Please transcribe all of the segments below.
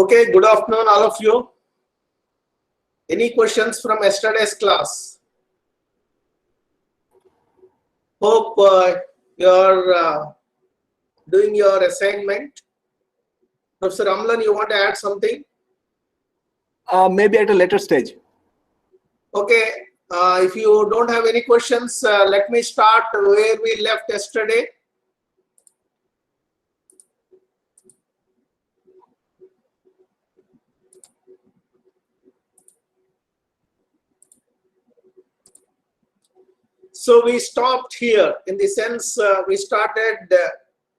Okay, good afternoon, all of you. Any questions from yesterday's class? Hope you're doing your assignment. Professor Amlan, you want to add something? Maybe at a later stage. Okay, if you don't have any questions, let me start where we left yesterday. So we stopped here in the sense we started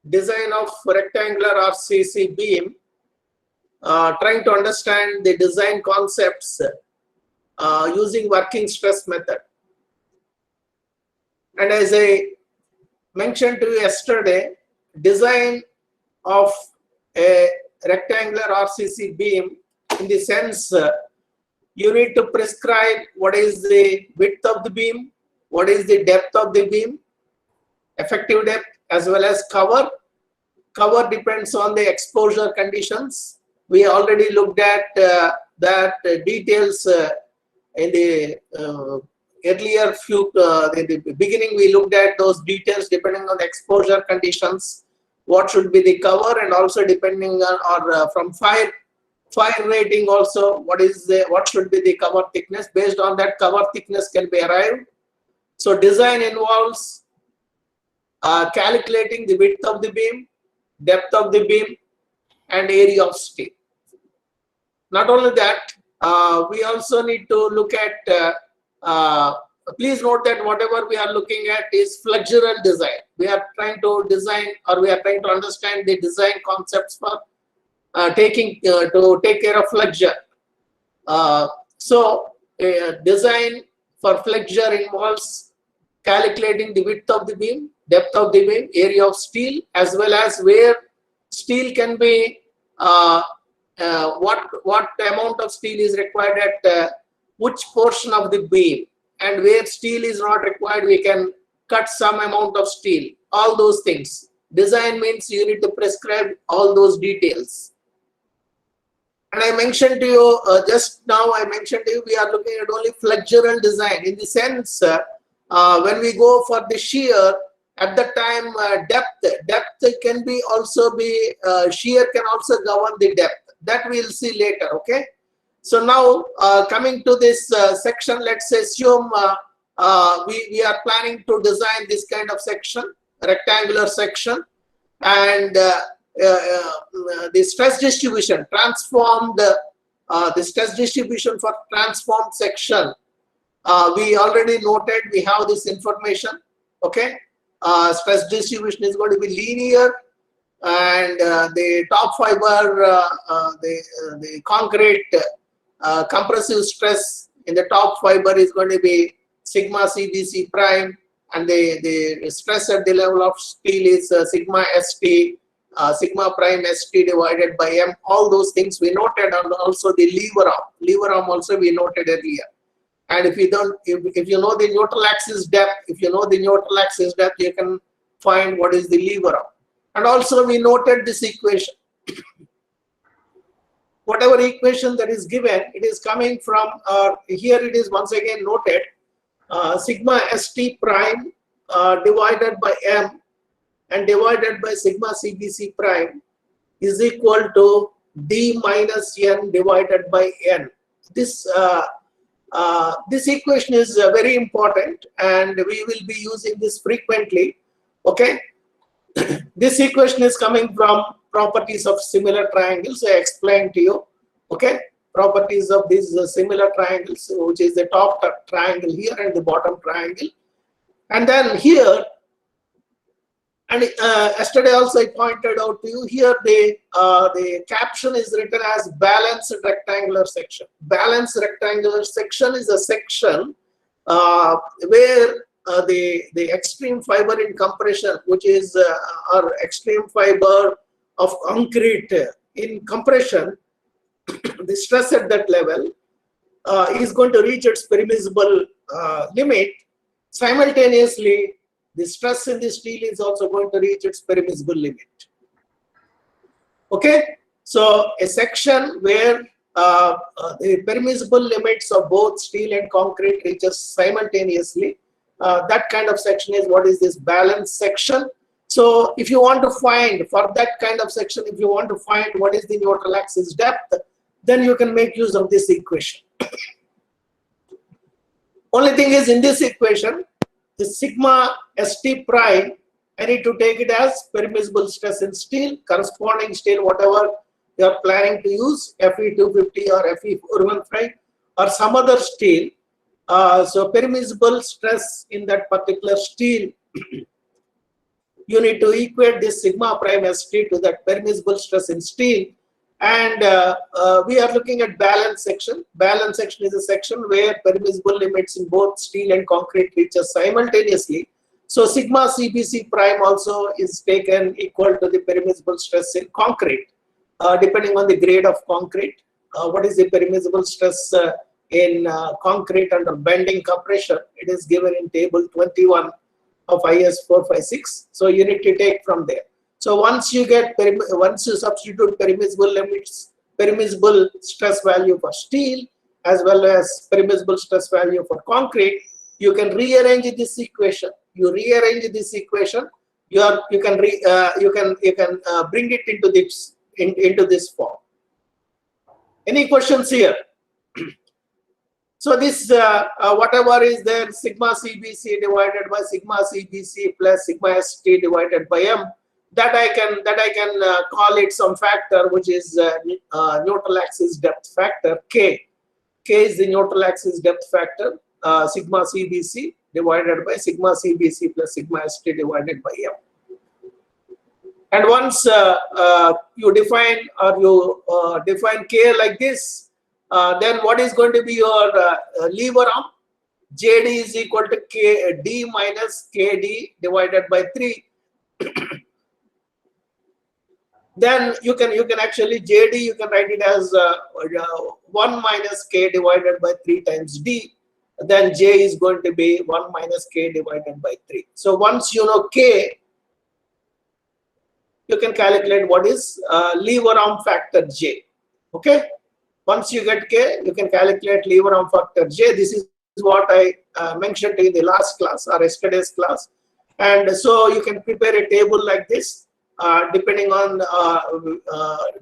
design of rectangular RCC beam, trying to understand the design concepts using working stress method. And as I mentioned to you yesterday, design of a rectangular RCC beam in the sense you need to prescribe what is the width of the beam, what is the depth of the beam, effective depth, as well as cover. Cover depends on the exposure conditions. We already looked at that details in the earlier few, in the beginning we looked at those details depending on the exposure conditions, what should be the cover, and also depending on or from fire rating also what should be the cover thickness. Based on that, cover thickness can be arrived. So design involves calculating the width of the beam, depth of the beam, and area of steel. Not only that, we also need to look at please note that whatever we are looking at is flexural design. We are trying to design, or we are trying to understand the design concepts for to take care of flexure. So design for flexure involves calculating the width of the beam, depth of the beam, area of steel, as well as where steel can be what amount of steel is required at which portion of the beam, and where steel is not required we can cut some amount of steel. All those things. Design means you need to prescribe all those details. And I mentioned to you just now, I mentioned to you we are looking at only flexural design in the sense when we go for the shear, at the time depth can be also be shear can also govern the depth. That we'll see later. Okay. So now coming to this section, let's assume we are planning to design this kind of section, rectangular section, and the stress distribution transformed, the stress distribution for transformed section. We already noted, we have this information. Okay, stress distribution is going to be linear, and the top fiber, the concrete compressive stress in the top fiber is going to be sigma CBC prime, and the stress at the level of steel is sigma ST, sigma prime ST divided by M. All those things we noted, and also the lever arm also we noted earlier. And if you don't, if you know the neutral axis depth, you can find what is the lever arm. And also we noted this equation. Whatever equation that is given, it is coming from here. It is once again noted sigma ST prime divided by M and divided by sigma CBC prime is equal to D minus N divided by N. This equation is very important, and we will be using this frequently. Okay. This equation is coming from properties of similar triangles. I explained to you. Okay, properties of these similar triangles, which is the top triangle here and the bottom triangle. And then here, and yesterday also I pointed out to you here, the caption is written as balanced rectangular section. Balanced rectangular section is a section where the extreme fiber in compression, which is our extreme fiber of concrete in compression, the stress at that level is going to reach its permissible limit. Simultaneously, the stress in the steel is also going to reach its permissible limit. Okay, So a section where the permissible limits of both steel and concrete reaches simultaneously, that kind of section is what is this balance section. So if you want to find, for that kind of section, if you want to find what is the neutral axis depth, then you can make use of this equation. Only thing is, in this equation, the sigma st prime, I need to take it as permissible stress in steel, corresponding steel, whatever you are planning to use, Fe250 or Fe415 or some other steel. So permissible stress in that particular steel, you need to equate this sigma prime st to that permissible stress in steel. And we are looking at balance section. Balance section is a section where permissible limits in both steel and concrete reaches simultaneously. So sigma CBC prime also is taken equal to the permissible stress in concrete, depending on the grade of concrete. What is the permissible stress in concrete under bending compression? It is given in table 21 of IS 456. So you need to take from there. So once you substitute permissible limits, permissible stress value for steel as well as permissible stress value for concrete, you can rearrange this equation. You rearrange this equation. You can bring it into this form. Any questions here? So this whatever is there, sigma CBC divided by sigma CBC plus sigma ST divided by M, that I can call it some factor which is neutral axis depth factor K. K is the neutral axis depth factor, sigma CBC divided by sigma CBC plus sigma ST divided by M. And once you define K like this, then what is going to be your lever arm? JD is equal to KD minus KD divided by 3. Then you can actually JD, you can write it as 1 minus K divided by 3 times D. Then J is going to be 1 minus K divided by 3. So once you know K, you can calculate what is lever arm factor J. Okay. Once you get K, you can calculate lever arm factor J. This is what I mentioned in the last class or yesterday's class. And so you can prepare a table like this, depending on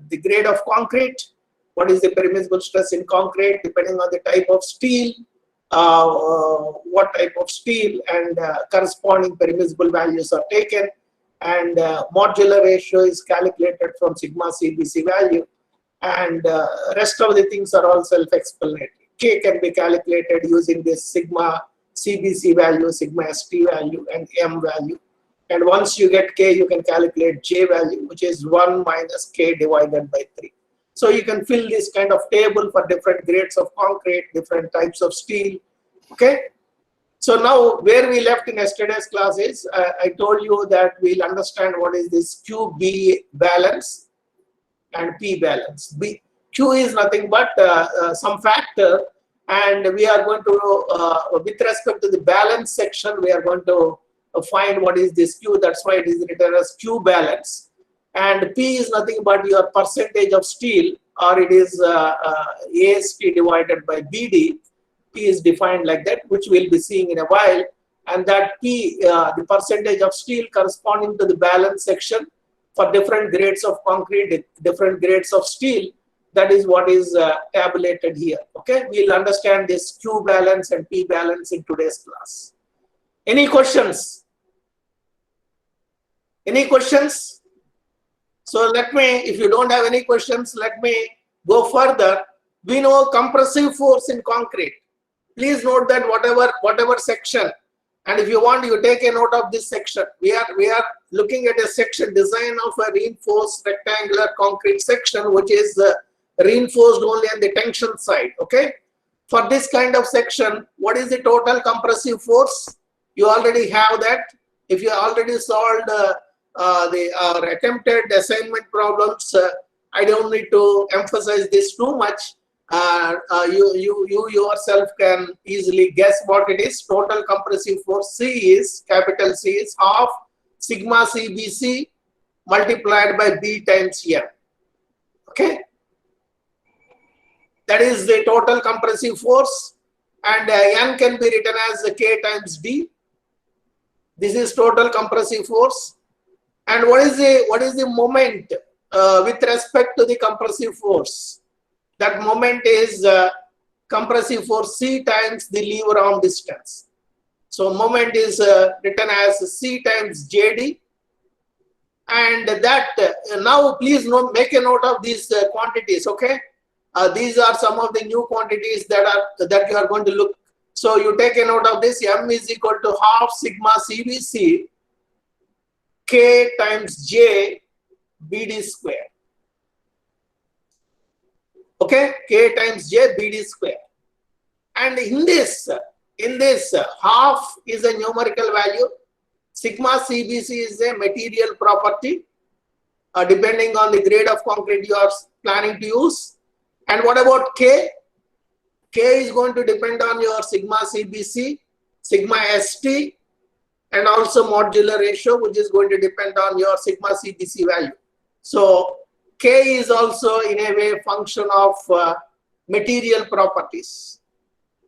the grade of concrete, what is the permissible stress in concrete, depending on the type of steel, what type of steel, and corresponding permissible values are taken. And modular ratio is calculated from sigma CBC value. And rest of the things are all self-explanatory. K can be calculated using this sigma CBC value, sigma ST value, and M value. And once you get K, you can calculate J value, which is 1 minus K divided by 3. So you can fill this kind of table for different grades of concrete, different types of steel. Okay. So now where we left in yesterday's class is, I told you that we'll understand what is this QB balance and P balance. Q is nothing but some factor, and we are going to, with respect to the balance section, we are going to find what is this Q. That's why it is written as Q balance. And P is nothing but your percentage of steel, or it is AST divided by BD. P is defined like that, which we'll be seeing in a while. And that P, the percentage of steel corresponding to the balance section for different grades of concrete, different grades of steel, that is what is tabulated here. Okay, we'll understand this Q balance and P balance in today's class. Any questions? Any questions? So let me, if you don't have any questions, let me go further. We know compressive force in concrete. Please note that whatever section, and if you want, you take a note of this section. We are looking at a section design of a reinforced rectangular concrete section, which is reinforced only on the tension side. Okay. For this kind of section, what is the total compressive force? You already have that. If you already solved our attempted assignment problems, I don't need to emphasize this too much. You yourself can easily guess what it is. Total compressive force C is, capital C is half sigma CBC multiplied by B times M. Okay, that is the total compressive force, and N can be written as K times D. This is total compressive force. And what is the moment with respect to the compressive force? That moment is compressive force C times the lever arm distance. So moment is written as C times JD. And that now please make a note of these quantities. Okay, these are some of the new quantities that you are going to look. So you take a note of this. M is equal to half sigma CBC K times J BD square. Okay, K times J BD square. And in this half is a numerical value. Sigma CBC is a material property depending on the grade of concrete you are planning to use. And what about K? K is going to depend on your sigma CBC, sigma ST, and also modular ratio, which is going to depend on your sigma CBC value. So K is also in a way function of material properties.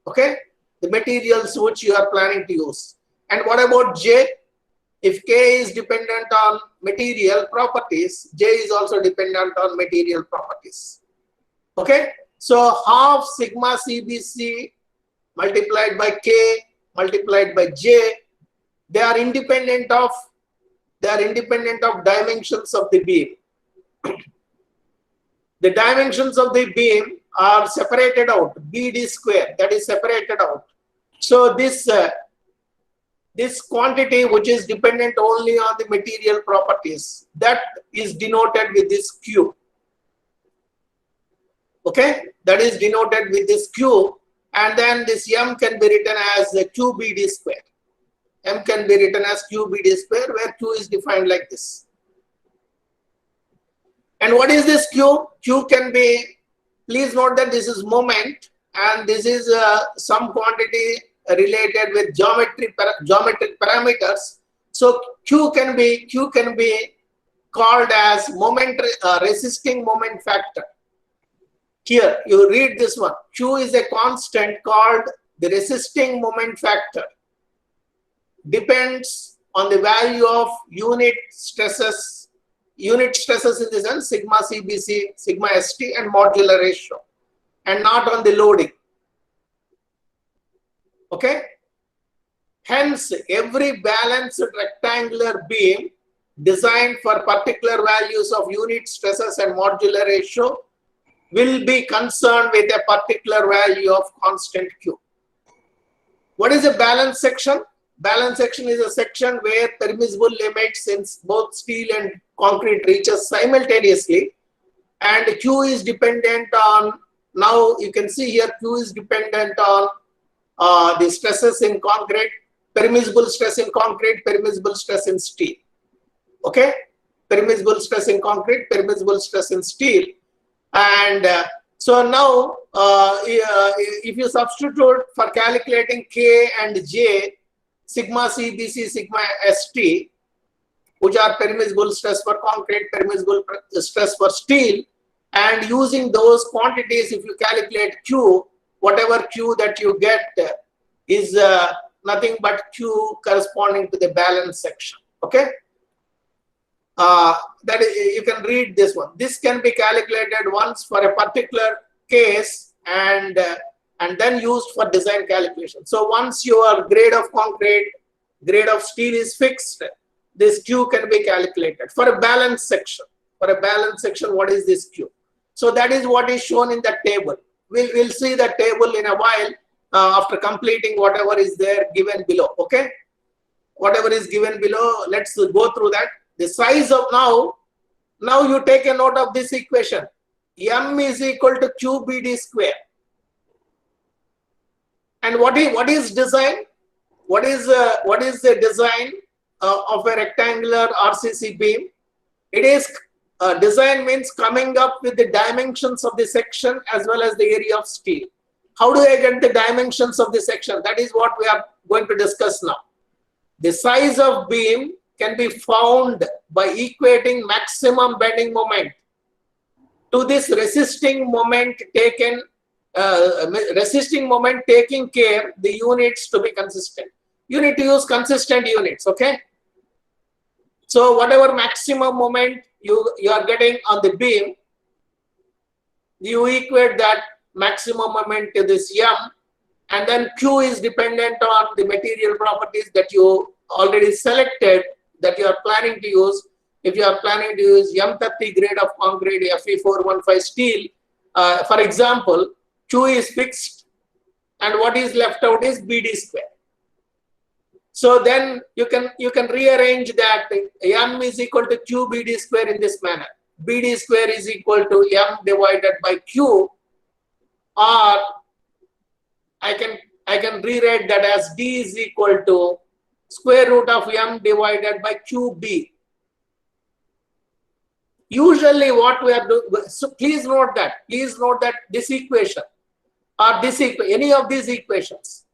Okay, the materials which you are planning to use. And what about J? If K is dependent on material properties, J is also dependent on material properties. Okay, so half sigma CBC multiplied by K multiplied by J, they are independent of dimensions of the beam. The dimensions of the beam are separated out, BD square, that is separated out. So this quantity which is dependent only on the material properties, that is denoted with this Q. Okay, that is denoted with this Q, and then this M can be written as QBD square. M can be written as QBD square, where Q is defined like this. And what is this Q? Q can be, please note that this is moment, and this is some quantity related with geometric parameters. So Q can be called as moment resisting moment factor. Here you read this one. Q is a constant called the resisting moment factor. Depends on the value of unit stresses in the sense sigma CBC, sigma ST, and modular ratio, and not on the loading. Okay, hence every balanced rectangular beam designed for particular values of unit stresses and modular ratio will be concerned with a particular value of constant Q. What is a balance section? Balance section is a section where permissible limits in both steel and concrete reaches simultaneously, and Q is dependent on, now you can see here, Q is dependent on the stresses in concrete, permissible stress in concrete, permissible stress in steel. Okay, permissible stress in concrete, permissible stress in steel. And so now if you substitute for calculating K and J, sigma CBC, sigma ST, which are permissible stress for concrete, permissible stress for steel, and using those quantities, if you calculate Q, whatever Q that you get is nothing but Q corresponding to the balance section. Okay, that is, you can read this one. This can be calculated once for a particular case and then used for design calculation. So once your grade of concrete, grade of steel is fixed, this Q can be calculated for a balance section. For a balance section, what is this Q? So that is what is shown in the table. We'll see the table in a while after completing whatever is there given below. Okay, whatever is given below, let's go through that. The size of now you take a note of this equation. M is equal to QBD square. And what is design? What is the design of a rectangular RCC beam? It is design means coming up with the dimensions of the section as well as the area of steel. How do I get the dimensions of the section? That is what we are going to discuss now. The size of beam can be found by equating maximum bending moment to this resisting moment taking care the units to be consistent. You need to use consistent units, okay? So whatever maximum moment you are getting on the beam, you equate that maximum moment to this m, and then Q is dependent on the material properties that you already selected that you are planning to use. If you are planning to use M30 grade of concrete Fe415 steel, for example, Q is fixed and what is left out is BD square. So then you can rearrange that M is equal to Q BD square in this manner. BD square is equal to M divided by Q, or I can rewrite that as D is equal to square root of M divided by QB. Usually what we are doing, so please note that this equation or any of these equations,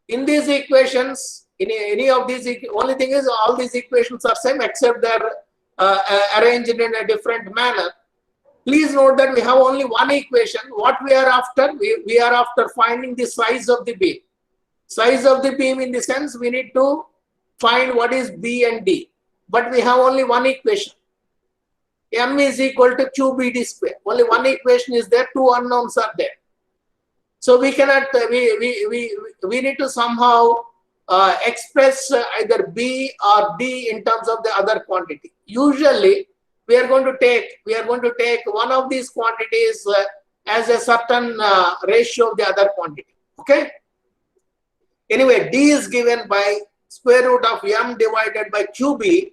in these equations, any of these, only thing is all these equations are same except they're arranged in a different manner. Please note that we have only one equation. What we are after, we are after finding the size of the beam. Size of the beam in the sense we need to find what is B and D. But we have only one equation. M is equal to QBD square. Only one equation is there, two unknowns are there. So we cannot, we need to somehow express either B or D in terms of the other quantity. Usually, we are going to take one of these quantities as a certain ratio of the other quantity. Okay. Anyway, D is given by square root of M divided by QB,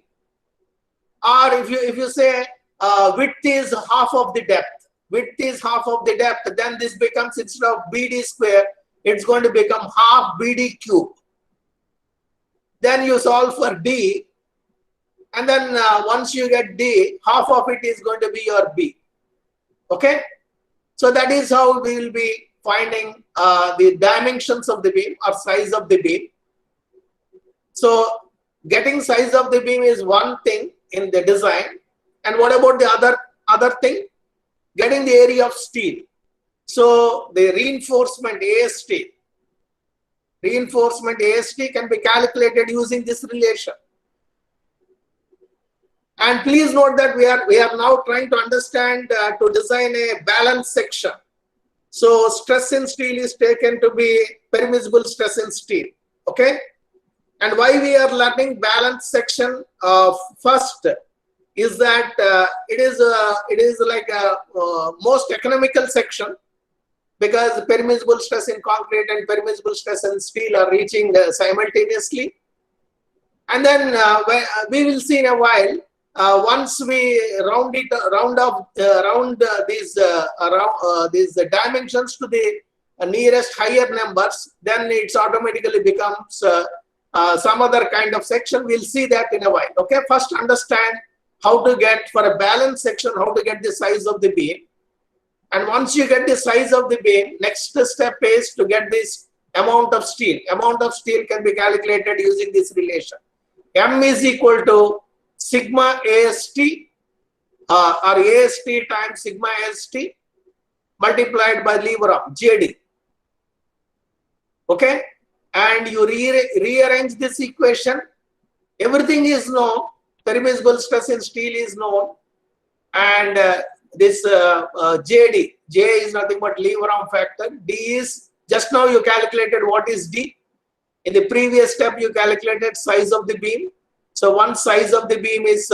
or if you say width is half of the depth. Width is half of the depth, then this becomes, instead of BD square, it's going to become half BD cube. Then you solve for D, and then once you get D, half of it is going to be your B. Okay? So that is how we will be finding the dimensions of the beam or size of the beam. So getting size of the beam is one thing in the design. And what about the other thing? Getting the area of steel. So the reinforcement AST can be calculated using this relation. And please note that we are now trying to understand to design a balanced section. So stress in steel is taken to be permissible stress in steel. Okay. And why we are learning balanced section first is that it is like a most economical section, because permissible stress in concrete and permissible stress in steel are reaching simultaneously. And then we will see in a while, once we round these dimensions to the nearest higher numbers, then it automatically becomes some other kind of section. We'll see that in a while. Okay, first understand how to get, for a balanced section, how to get the size of the beam. And once you get the size of the beam, next step is to get this amount of steel. Amount of steel can be calculated using this relation. M is equal to sigma AST or AST times sigma AST multiplied by lever arm JD. Okay, and you rearrange this equation. Everything is known. Permissible stress in steel is known, and this JD, J is nothing but lever arm factor. D is, just now you calculated what is D. In the previous step you calculated size of the beam. So once size of the beam is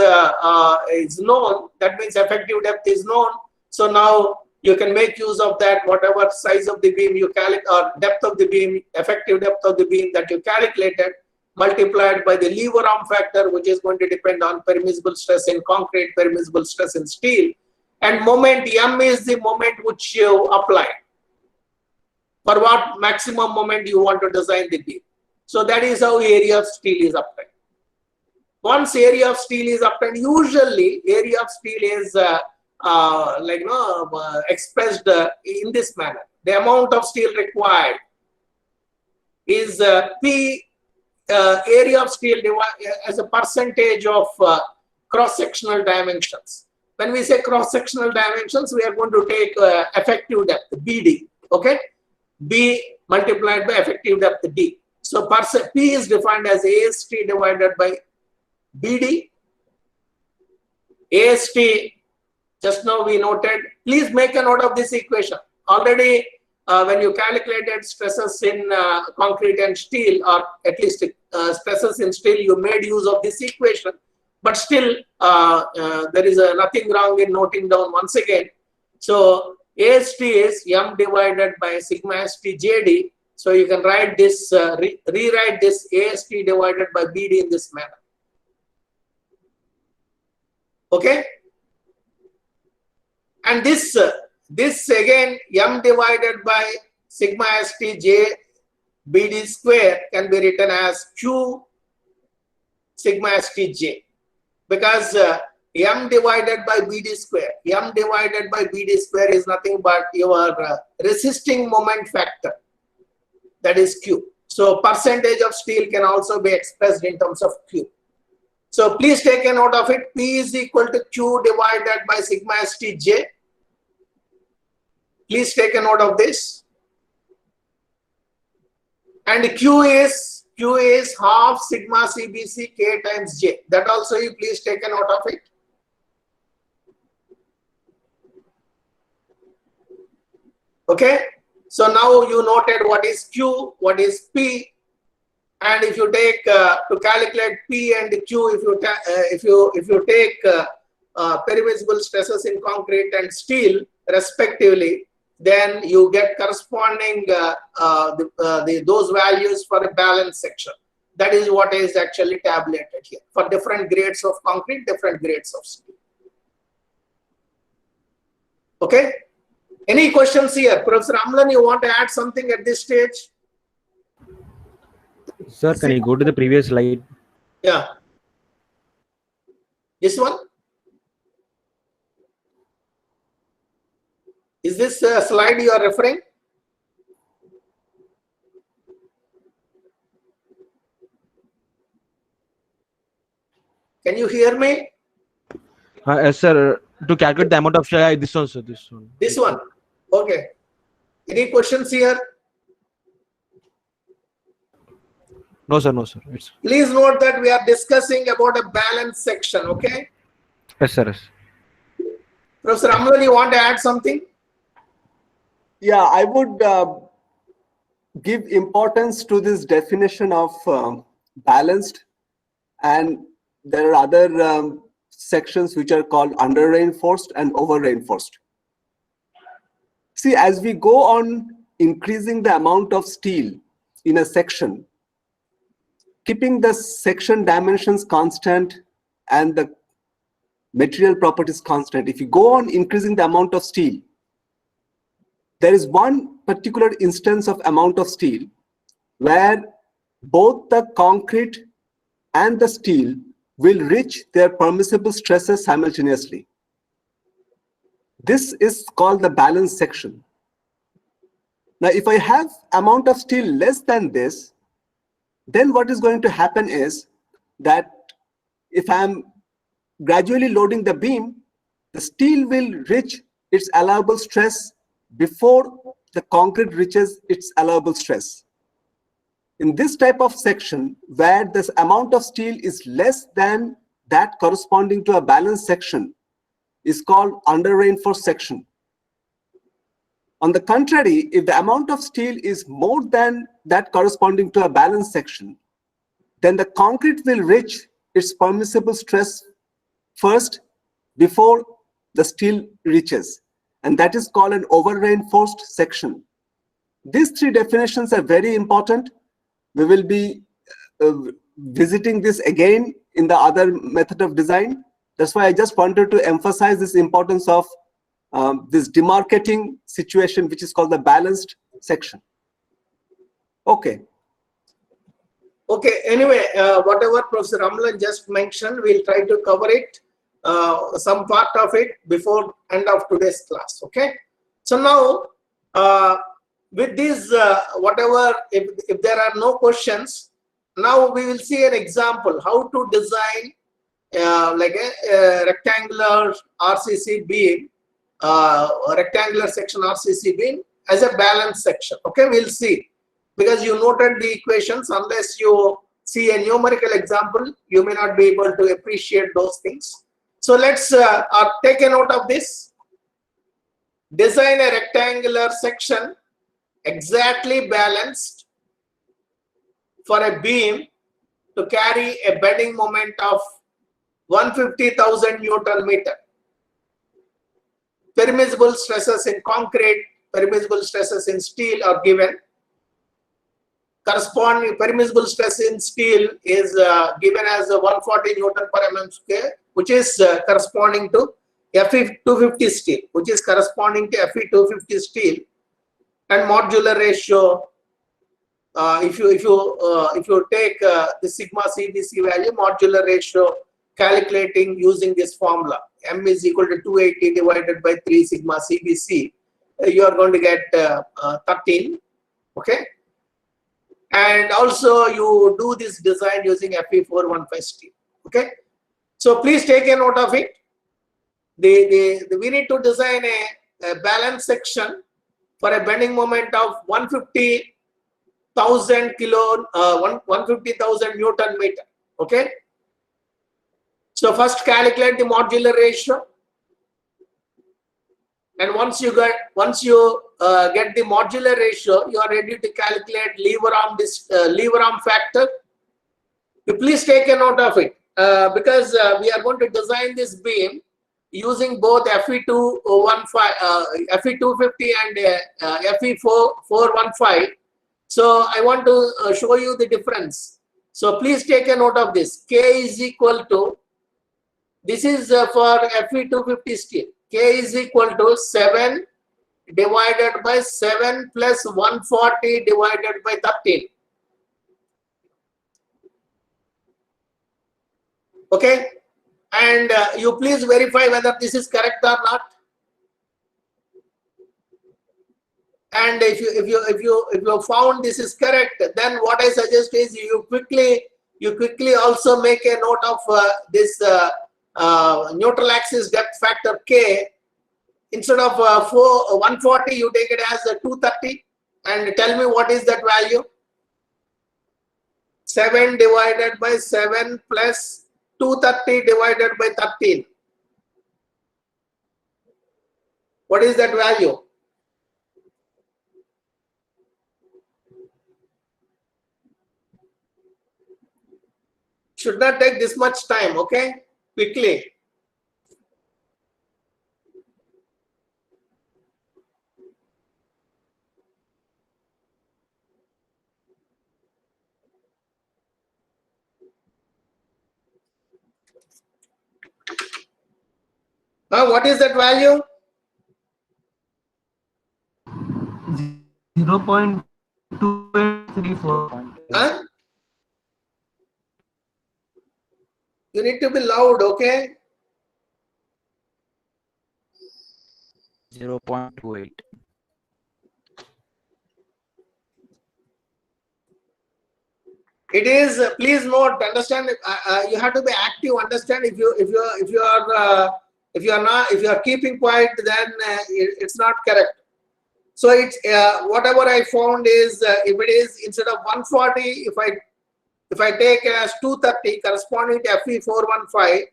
known, that means effective depth is known. So now you can make use of that, whatever size of the beam you calculate, or depth of the beam, effective depth of the beam that you calculated, multiplied by the lever arm factor, which is going to depend on permissible stress in concrete, permissible stress in steel, and moment M is the moment which you apply. For what maximum moment you want to design the beam. So that is how area of steel is obtained. Once area of steel is obtained, usually area of steel is expressed in this manner. The amount of steel required is P area of steel as a percentage of cross-sectional dimensions. when we say cross-sectional dimensions, we are going to take effective depth, BD, okay? B multiplied by effective depth, D. So P is defined as AST divided by BD. AST, just now we noted, please make a note of this equation. Already, when you calculated stresses in concrete and steel, or at least stresses in steel, you made use of this equation. But still, there is nothing wrong in noting down once again. So AST is M divided by sigma ST JD. So you can write this, rewrite this AST divided by BD in this manner. Okay? And this again, M divided by sigma ST J BD square can be written as Q sigma ST J. Because M divided by BD square, M divided by BD square is nothing but your resisting moment factor, that is Q. So percentage of steel can also be expressed in terms of Q. So please take a note of it. P is equal to Q divided by sigma ST J. Please take a note of this. And Q is half sigma CBC K times J. That also you please take a note of it. Okay. So now you noted what is Q, what is P, and if you take to calculate P and Q, if you take permissible stresses in concrete and steel respectively, then you get corresponding those values for a balanced section. That is what is actually tabulated here for different grades of concrete, different grades of steel. Okay. Any questions here? Professor Amlan, you want to add something at this stage? Sir, can you go to the previous slide? Yeah. This one? Is this slide you are referring? Can you hear me? Yes, sir. To calculate the amount of share, this one, sir. This one. This one. Okay. Any questions here? No, sir. No, sir. Please note that we are discussing about a balanced section. Okay. Yes, sir. Yes. Professor Amlan, you want to add something? Yeah, I would give importance to this definition of balanced, and there are other sections which are called under reinforced and over reinforced. See, as we go on increasing the amount of steel in a section, keeping the section dimensions constant and the material properties constant, if you go on increasing the amount of steel, there is one particular instance of amount of steel where both the concrete and the steel will reach their permissible stresses simultaneously. This is called the balanced section. Now, if I have amount of steel less than this, then what is going to happen is that if I'm gradually loading the beam, the steel will reach its allowable stress before the concrete reaches its allowable stress. In this type of section, where this amount of steel is less than that corresponding to a balanced section, is called under reinforced section. On the contrary, if the amount of steel is more than that corresponding to a balanced section, then the concrete will reach its permissible stress first before the steel reaches, and that is called an over reinforced section. These three definitions are very important. We will be visiting this again in the other method of design. That's why I just wanted to emphasize this importance of this demarcating situation, which is called the balanced section. Okay. Okay. Anyway, whatever Professor Amlan just mentioned, we'll try to cover it, some part of it before end of today's class. Okay. So now, with this, whatever, if there are no questions, now we will see an example how to design like a rectangular RCC beam, a rectangular section RCC beam as a balanced section. Okay, we'll see, because you noted the equations. Unless you see a numerical example, you may not be able to appreciate those things. So let's take a note of this. Design a rectangular section exactly balanced for a beam to carry a bending moment of 150,000 Newton meter. Permissible stresses in concrete, permissible stresses in steel are given. Corresponding permissible stress in steel is given as 140 Newton per mm square, which is corresponding to Fe 250 steel, which is corresponding to Fe 250 steel, and modular ratio. If you take the sigma CBC value, modular ratio calculating using this formula, m is equal to 280 divided by 3 sigma CBC, you are going to get 13. Okay, and also you do this design using Fe415 steel. Okay, so please take a note of it. We need to design a balanced section for a bending moment of 150,000 Newton meter. Okay, so first calculate the modular ratio, and once you get the modular ratio, you are ready to calculate lever arm factor. You please take a note of it, because we are going to design this beam using both Fe250 and Fe415. So I want to show you the difference. So please take a note of this. K is equal to, this is for Fe250 steel. K is equal to 7 divided by 7 plus 140 divided by 13. Okay, and you please verify whether this is correct or not. And if you found this is correct, then what I suggest is you quickly also make a note of this neutral axis depth factor K. Instead of 140, you take it as 230, and tell me what is that value. 7 divided by 7 plus 230 divided by 13. What is that value? Should not take this much time. Okay, quickly. Now, what is that value? 0.2834. Huh? You need to be loud, okay? 0.28. It is. Please note. Understand. You have to be active. Understand. If you are keeping quiet, then it's not correct. So it's whatever I found is if it is instead of 140, if I take it as 230 corresponding to Fe415,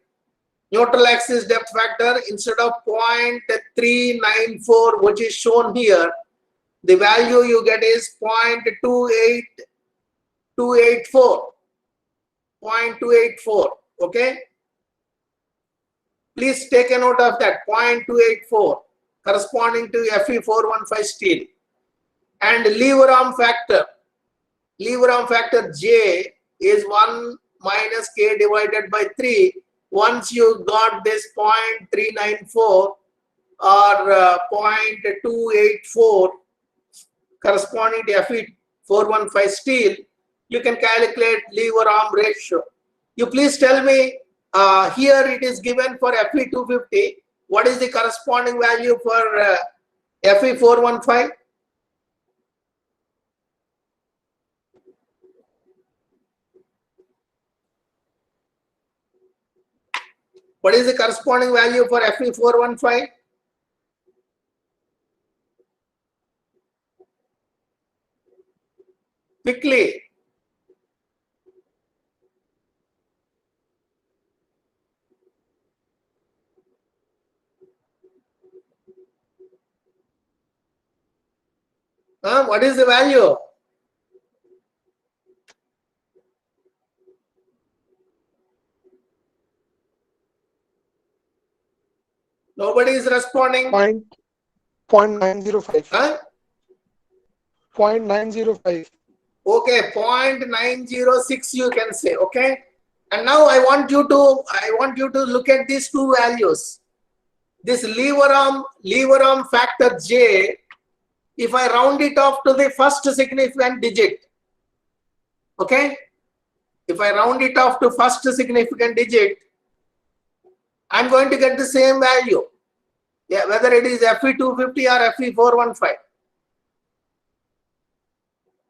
neutral axis depth factor, instead of 0.394, which is shown here, the value you get is 0.284. Okay, please take a note of that. 0.284 corresponding to Fe415 steel. And lever arm factor J is 1 minus K divided by 3. Once you got this 0.394 or 0.284 corresponding to Fe415 steel, you can calculate lever arm ratio. You please tell me, here it is given for Fe250. What is the corresponding value for Fe415? What is the corresponding value for Fe415? Quickly. What is the value? Nobody is responding. 0.905. Huh? 0.905. Okay, 0.906 you can say. Okay. And now I want you to look at these two values. This lever arm factor J, if I round it off to the first significant digit, okay? If I round it off to first significant digit, I'm going to get the same value. Yeah, whether it is Fe250 or Fe415.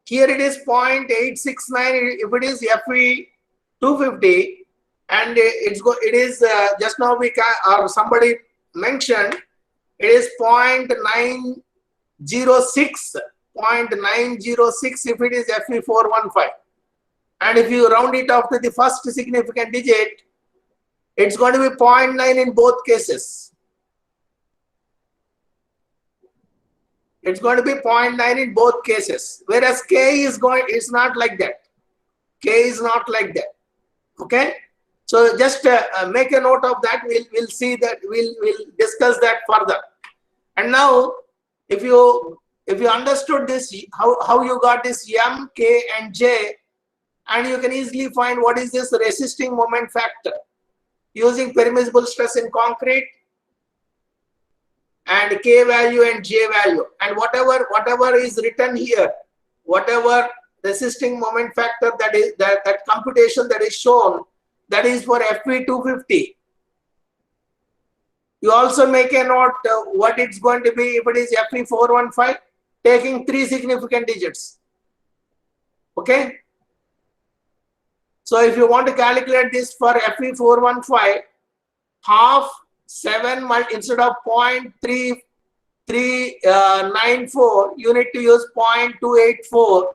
Here it is 0.869 if it is Fe250, and it is just now we can, or somebody mentioned, it is 0.906 if it is Fe415, and if you round it off to the first significant digit, it's going to be 0.9 in both cases. It's going to be 0.9 in both cases, whereas K is not like that. K is not like that. Okay, so just make a note of that. We'll see that. We'll discuss that further. And now, if you understood this, how you got this M, K, and J, and you can easily find what is this resisting moment factor using permissible stress in concrete, and K value and J value, and whatever is written here, whatever resisting moment factor that computation that is shown, that is for Fe250. You also make a note what it's going to be if it is Fe415, taking 3 significant digits. Okay. So if you want to calculate this for Fe415, half 7 instead of 0.3394, you need to use 0.284,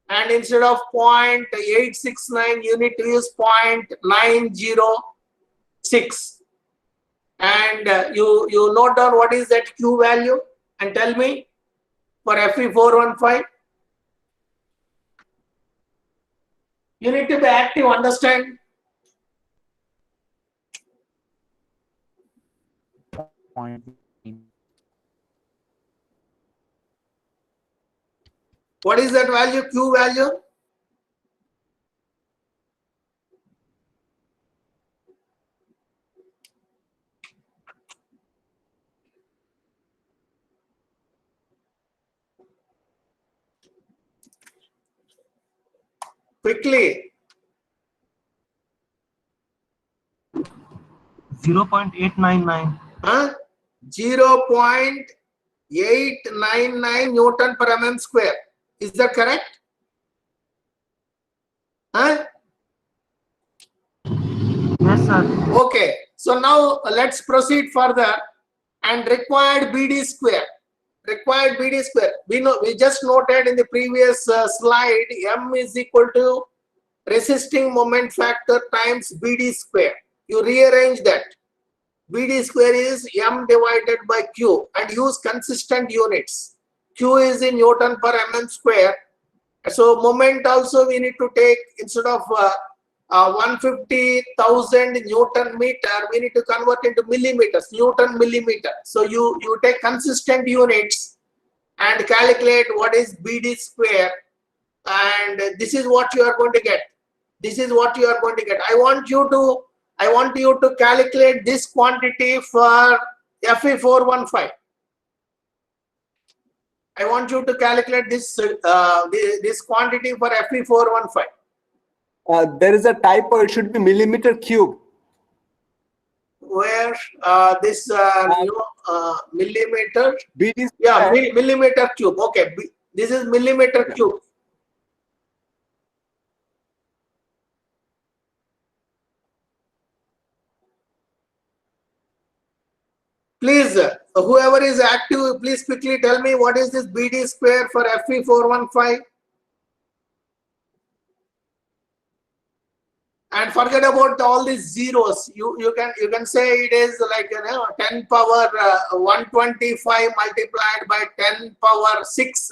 and instead of 0.869, you need to use 0.906. And you note down what is that Q value and tell me for Fe415. You need to be active, understand? What is that value, Q value? Quickly. 0.899. 0.899 Newton per mm square. Is that correct? Yes, sir. Okay. So now let's proceed further. And required BD square. Required BD square. We just noted in the previous slide, M is equal to resisting moment factor times BD square. You rearrange that. BD square is M divided by Q, and use consistent units. Q is in Newton per mm square. So moment also we need to take, instead of 150,000 Newton meter, we need to convert into millimeters, Newton millimeter. So you take consistent units and calculate what is BD square, and this is what you are going to get. This is what you are going to get. I want you to calculate this quantity for Fe415. I want you to calculate this this quantity for Fe415. There is a typo. It should be millimeter cube. Where this millimeter? BD Yeah, millimeter cube. Okay, this is millimeter cube. Please, whoever is active, please quickly tell me what is this BD square for Fe415? And forget about all these zeros. You can say it is like 10 power 125 multiplied by 10 power 6.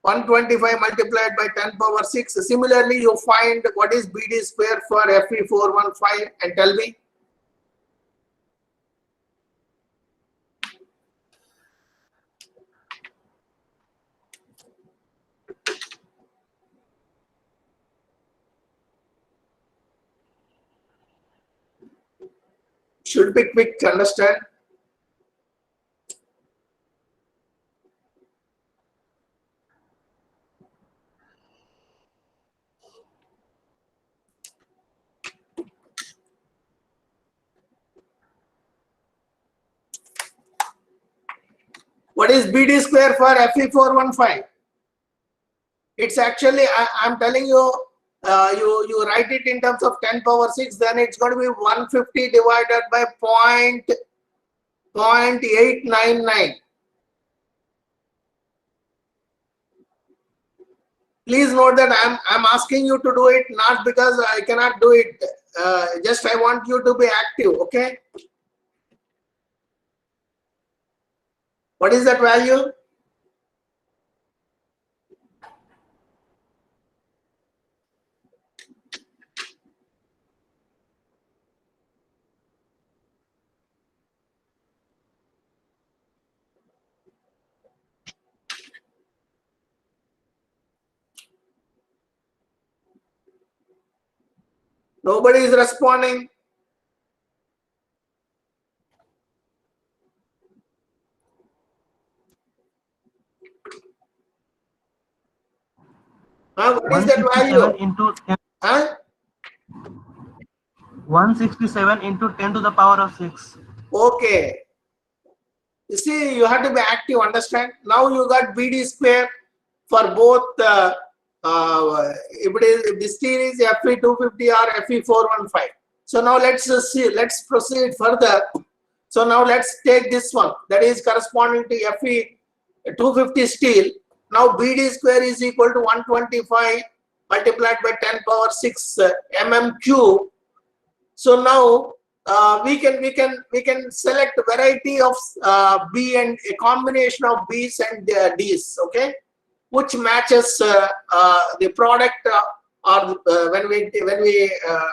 125 multiplied by 10 power 6. Similarly, you find what is BD square for Fe415 and tell me. Should be quick to understand. What is BD square for Fe415? It's actually, I'm telling you, you write it in terms of 10 power 6, then it's going to be 150 divided by 0.899. Please note that I'm asking you to do it not because I cannot do it. Just I want you to be active, okay? What is that value? Nobody is responding. What is that 167 value? into 10, Huh? 167 into 10 to the power of 6. Okay. You see, you have to be active, understand? Now you got BD square for both, if this steel is Fe250 or Fe415. So now let's see, let's proceed further. So now let's take this one that is corresponding to Fe250 steel. Now BD square is equal to 125 multiplied by 10 power 6 mm cube. So now we can select a variety of B and a combination of B's and D's, okay, which matches the product or when we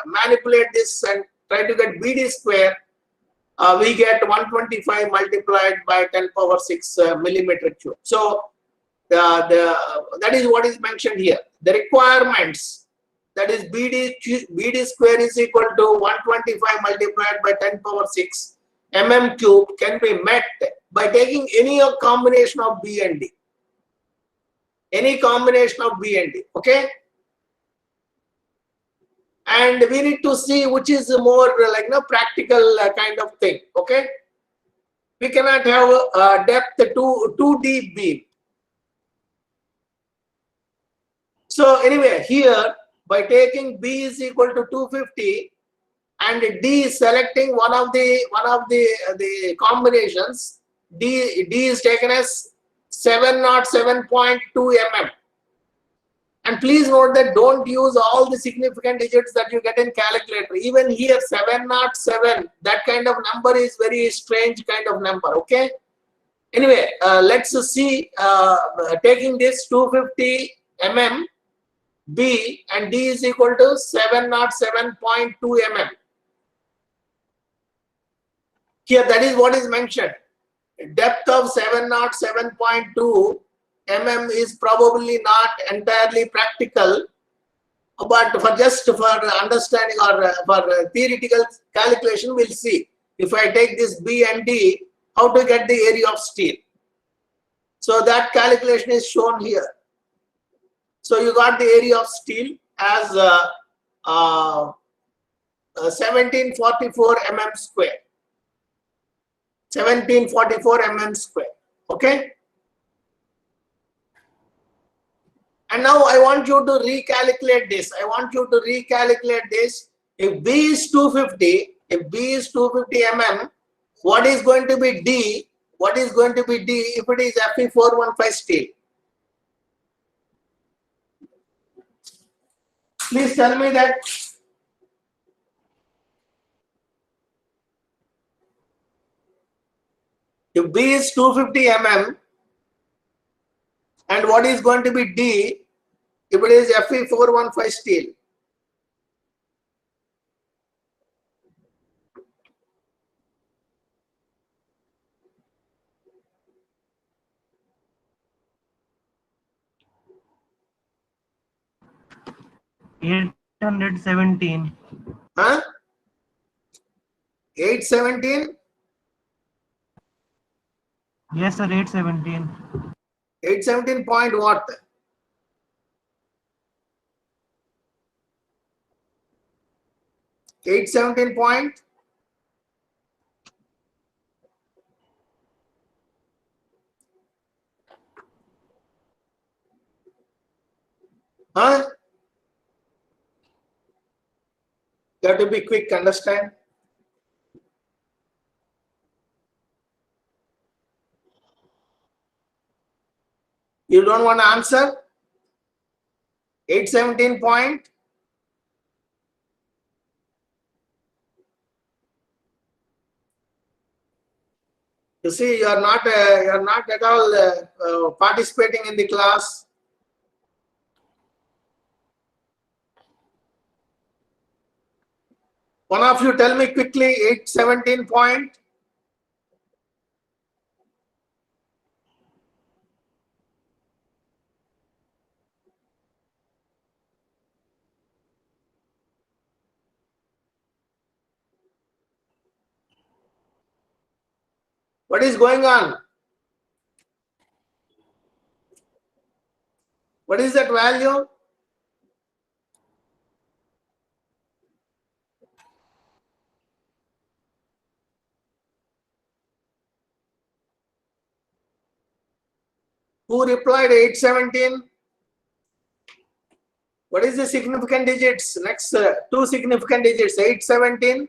manipulate this and try to get BD square, we get 125 multiplied by 10 power 6 millimeter cube. So that is what is mentioned here. The requirements, that is BD square is equal to 125 multiplied by 10 power 6 mm cube can be met by taking any combination of B and D. Any combination of B and D, okay? And we need to see which is more like practical kind of thing, okay? We cannot have depth too deep beam. So anyway, here by taking B is equal to 250 and D is selecting one of the combinations, D is taken as 707.2 mm. And please note that don't use all the significant digits that you get in calculator. Even here 707, that kind of number is very strange kind of number, okay? Anyway, let's see, taking this 250 mm B and D is equal to 707.2 mm. Here that is what is mentioned. Depth of 707.2 mm is probably not entirely practical, but for understanding or for theoretical calculation, we'll see. If I take this B and D, how to get the area of steel. So that calculation is shown here. So you got the area of steel as 1744 mm square. 1744 mm square. Okay. And now I want you to recalculate this. I want you to recalculate this. If B is 250, If B is 250 mm, what is going to be D? What is going to be D if it is Fe415 steel? Please tell me that. If B is 250 mm, and what is going to be D if it is Fe415 steel? Eight 817. Huh? 817? Yes, sir, 817. 817 point what? 817 point? Huh? You have to be quick, understand? You don't want to answer? 817 point? You see, you are not at all participating in the class. One of you tell me quickly 817 point. What is going on? What is that value? Who replied 817? What is the significant digits? Next two significant digits, 817.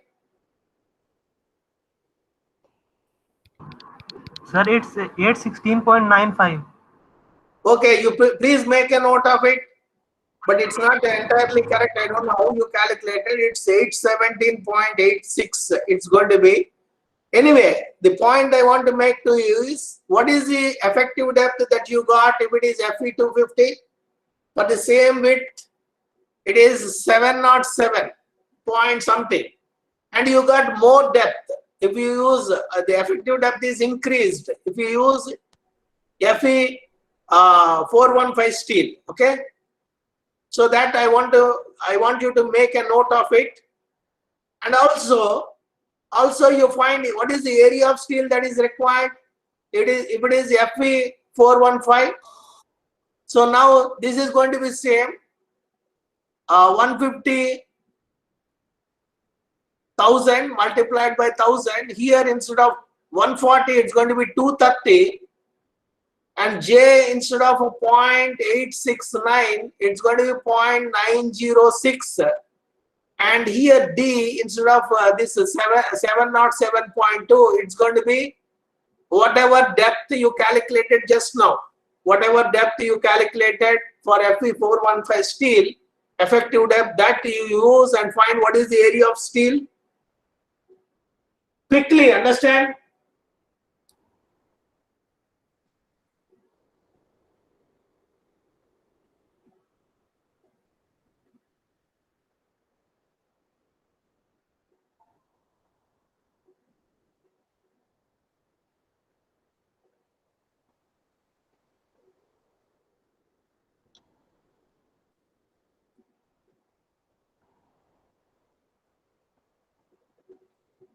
Sir, it's 816.95. Okay, you please make a note of it, but it's not entirely correct. I don't know how you calculated. It's 817.86. It's going to be. Anyway, the point I want to make to you is, what is the effective depth that you got if it is Fe250? For the same width, it is 707 point something. And you got more depth. If you use, the effective depth is increased. If you use Fe415 steel, okay? So that I want you to make a note of it. And also you find what is the area of steel that is required. If it is Fe415. So now this is going to be same. 150,000 multiplied by 1,000. Here instead of 140, it's going to be 230. And J instead of 0.869, it's going to be 0.906. And here D instead of this 707.2, it's going to be whatever depth you calculated just now. Whatever depth you calculated for Fe415 steel, effective depth, that you use and find what is the area of steel. Quickly, understand?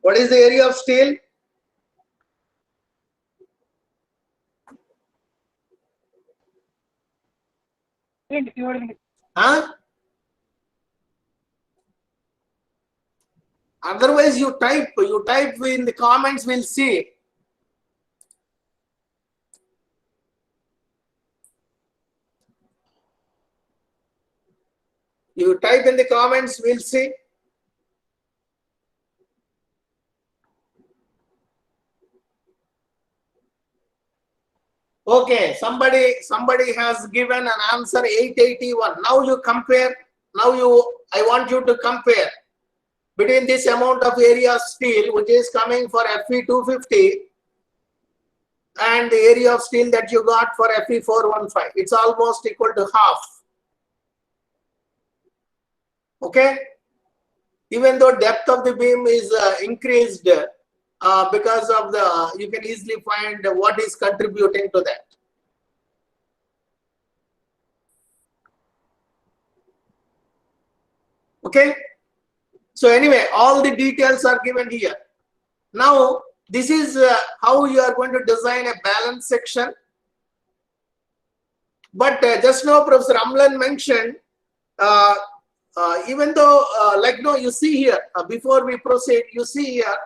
What is the area of steel? Huh? Otherwise you type in the comments, we'll see. You type in the comments, we'll see. Okay, somebody has given an answer 881. Now you compare. Now I want you to compare between this amount of area of steel which is coming for Fe 250 and the area of steel that you got for Fe 415. It's almost equal to half. Okay, even though depth of the beam is increased because of the, you can easily find what is contributing to that. Okay, so anyway, all the details are given here. Now this is how you are going to design a balance section. But just now Professor Amlan mentioned, even though like no, you see here, before we proceed, you see here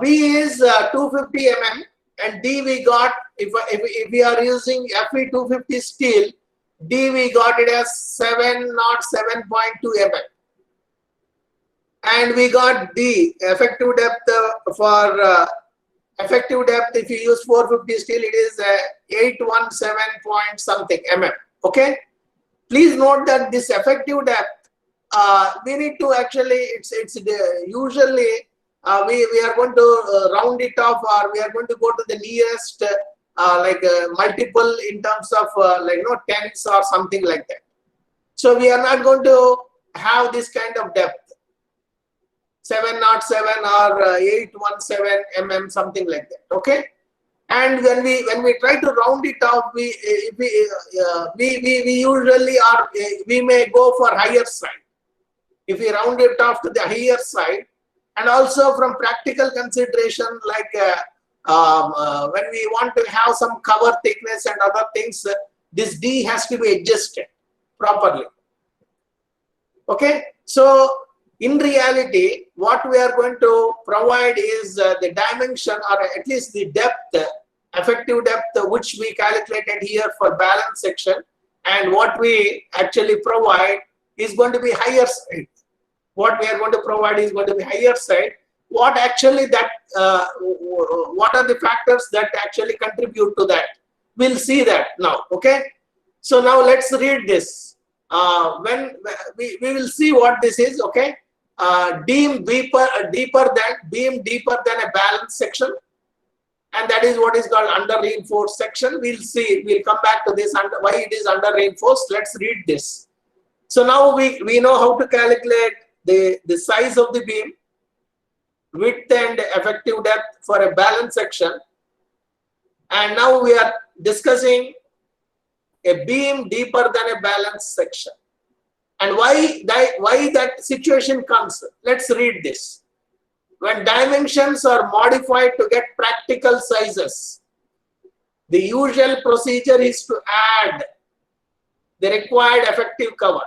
B is 250 mm and D we got, if we are using Fe 250 steel, D we got it as 707.2 mm. And we got D effective depth for effective depth, if you use 450 steel, it is 817 point something mm. Okay, please note that this effective depth, we need to actually, it's usually we are going to round it off, or we are going to go to the nearest multiple in terms of tens or something like that. So we are not going to have this kind of depth, 707 or 817 mm, something like that. Okay, and when we try to round it off, we usually are, we may go for higher side if we round it off to the higher side. And also from practical consideration, like when we want to have some cover thickness and other things, this D has to be adjusted properly. Okay, so in reality, what we are going to provide is the dimension, or at least the depth, effective depth, which we calculated here for balance section, and what we actually provide is going to be higher side. What we are going to provide is going to be higher side. What actually that, what are the factors that actually contribute to that? We'll see that now. Okay, so now let's read this. When we will see what this is. Okay. Beam deeper than a balance section, and that is what is called under reinforced section. We'll see, we'll come back to this under why it is under reinforced. Let's read this. So now we know how to calculate the size of the beam, width and effective depth for a balance section, and now we are discussing a beam deeper than a balance section. And why that situation comes? Let's read this. When dimensions are modified to get practical sizes, the usual procedure is to add the required effective cover.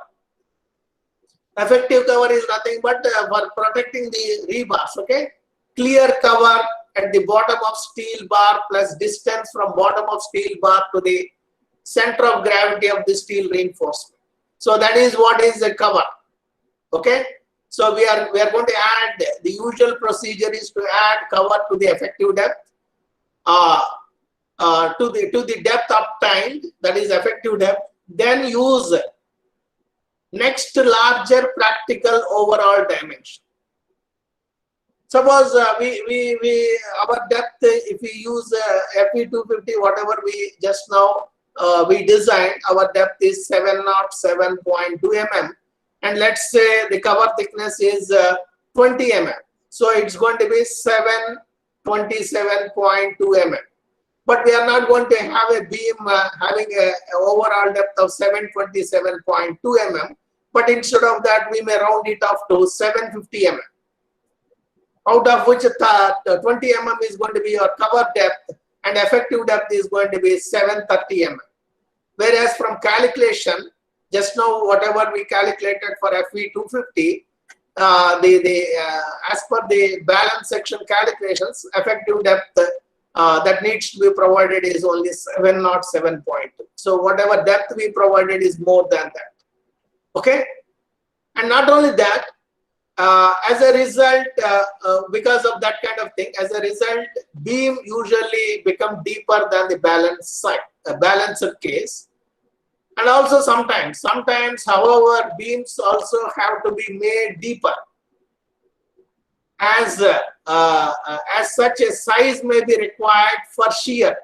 Effective cover is nothing but for protecting the rebars. Okay, clear cover at the bottom of steel bar plus distance from bottom of steel bar to the center of gravity of the steel reinforcement. So that is what is the cover. Okay, so we are going to add, the usual procedure is to add cover to the effective depth, to the depth obtained, that is effective depth, then use next larger practical overall dimension. Suppose our depth, if we use Fe 250, whatever we just now we designed, our depth is 707.2 mm, and let's say the cover thickness is 20 mm. So it's going to be 727.2 mm. But we are not going to have a beam having an overall depth of 727.2 mm. But instead of that, we may round it off to 750 mm. Out of which 20 mm is going to be your cover depth, and effective depth is going to be 730 mm. Whereas from calculation, just now whatever we calculated for Fe 250, as per the balance section calculations, effective depth that needs to be provided is only 707.2. So whatever depth we provided is more than that. Okay, and not only that, as a result, because of that kind of thing, as a result, beam usually become deeper than the balanced side, balanced case. And also sometimes, however, beams also have to be made deeper. As such a size may be required for shear.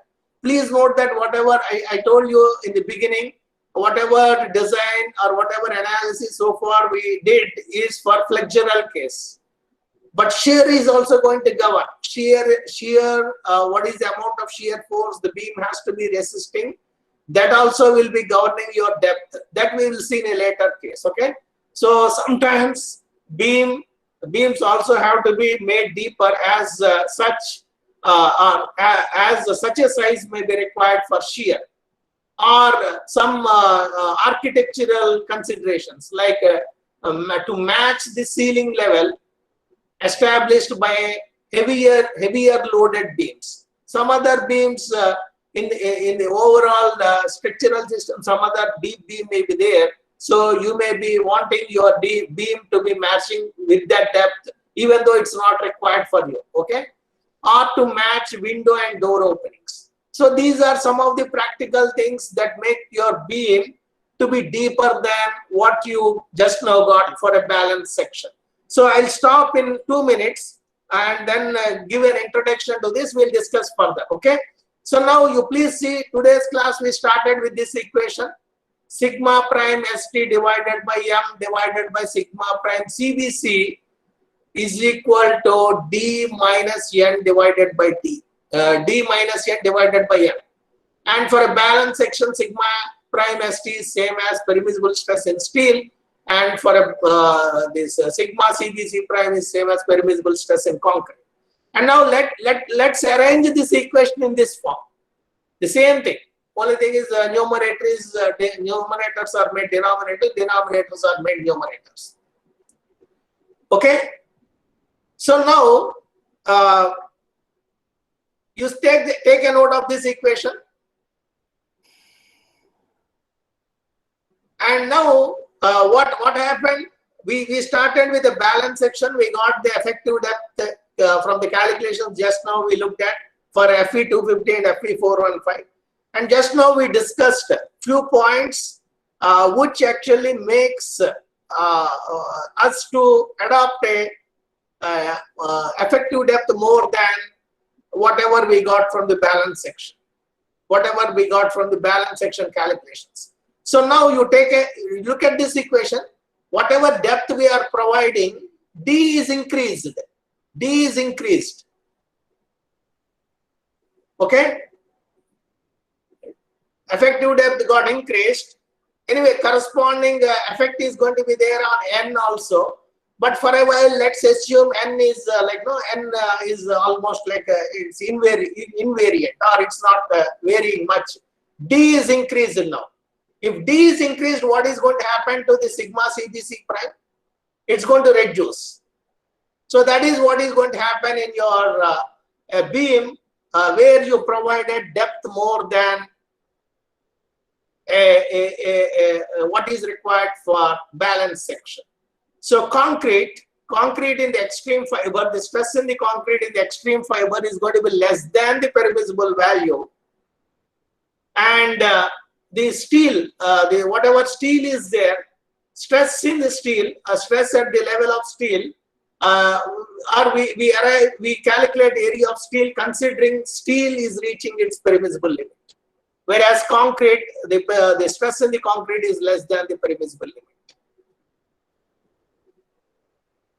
Please note that whatever I told you in the beginning, whatever design or whatever analysis so far we did is for flexural case. But shear is also going to govern. Shear, what is the amount of shear force the beam has to be resisting? That also will be governing your depth. That we will see in a later case. Okay. So sometimes beams also have to be made deeper as such a size may be required for shear, or some architectural considerations like to match the ceiling level established by heavier loaded beams. Some other beams in the overall structural system, some other deep beam may be there. So you may be wanting your deep beam to be matching with that depth, even though it's not required for you. Okay, or to match window and door openings. So these are some of the practical things that make your beam to be deeper than what you just now got for a balanced section. So I'll stop in 2 minutes and then give an introduction to this. We'll discuss further. Okay. So now you please see today's class we started with this equation. Sigma prime ST divided by M divided by sigma prime CBC is equal to D minus N divided by D. D minus N divided by M. And for a balanced section, sigma prime ST is same as permissible stress in steel, and for a sigma CBC prime is same as permissible stress in concrete. And now let's arrange this equation in this form. The same thing. Only thing is numerators are made denominators, denominators are made numerators. Okay. So now you take a note of this equation. And now what happened? We started with a balance section. We got the effective depth from the calculations just now we looked at for FE 250 and FE 415. And just now we discussed a few points which actually makes us to adopt a effective depth more than whatever we got from the balance section, whatever we got from the balance section calculations. So now you take a look at this equation. Whatever depth we are providing, D is increased. D is increased. Okay. Effective depth got increased. Anyway, corresponding effect is going to be there on N also. But for a while, let's assume N is N is almost like it's invariant, or it's not varying much. D is increased now. If D is increased, what is going to happen to the sigma CBC prime? It's going to reduce. So that is what is going to happen in your beam where you provided depth more than what is required for balance section. So concrete in the extreme fiber, the stress in the concrete in the extreme fiber is going to be less than the permissible value. And the steel, whatever steel is there, stress in the steel, stress at the level of steel, we calculate area of steel considering steel is reaching its permissible limit. Whereas concrete, the stress in the concrete is less than the permissible limit.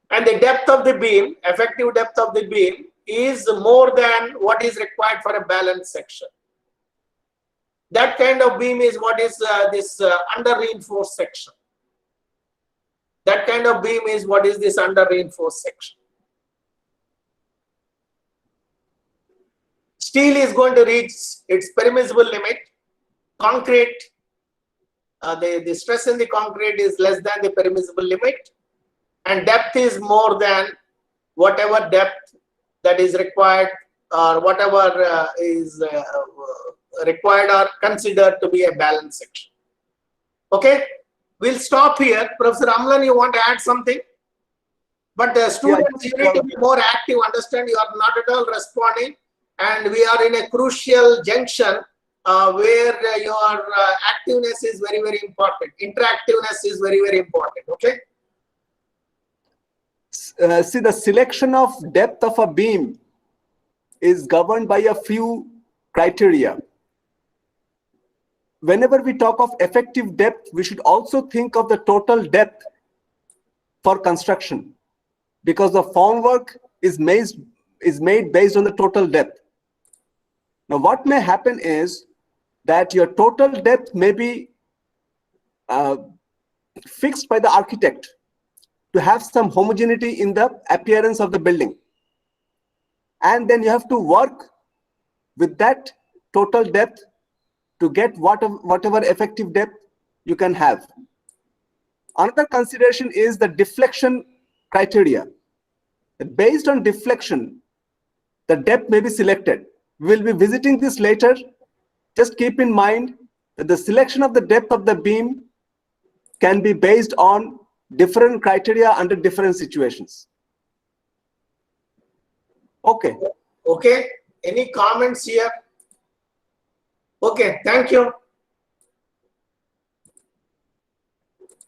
And the depth of the beam, effective depth of the beam, is more than what is required for a balanced section. That kind of beam is what is this under reinforced section. That kind of beam is what is this under reinforced section. Steel is going to reach its permissible limit. Concrete, the stress in the concrete is less than the permissible limit, and depth is more than whatever depth that is required, or whatever is required or considered to be a balanced section. Okay, we'll stop here. Professor Amlan, you want to add something? But students, you need to be more active. Understand, you are not at all responding, and we are in a crucial junction where your activeness is very, very important. Interactiveness is very, very important. Okay. See, the selection of depth of a beam is governed by a few criteria. Whenever we talk of effective depth, we should also think of the total depth for construction, because the formwork is made based on the total depth. Now, what may happen is that your total depth may be fixed by the architect to have some homogeneity in the appearance of the building. And then you have to work with that total depth to get whatever effective depth you can have. Another consideration is the deflection criteria. Based on deflection, the depth may be selected. We will be visiting this later. Just keep in mind that the selection of the depth of the beam can be based on different criteria under different situations. Okay. Okay. Any comments here? Okay. Thank you.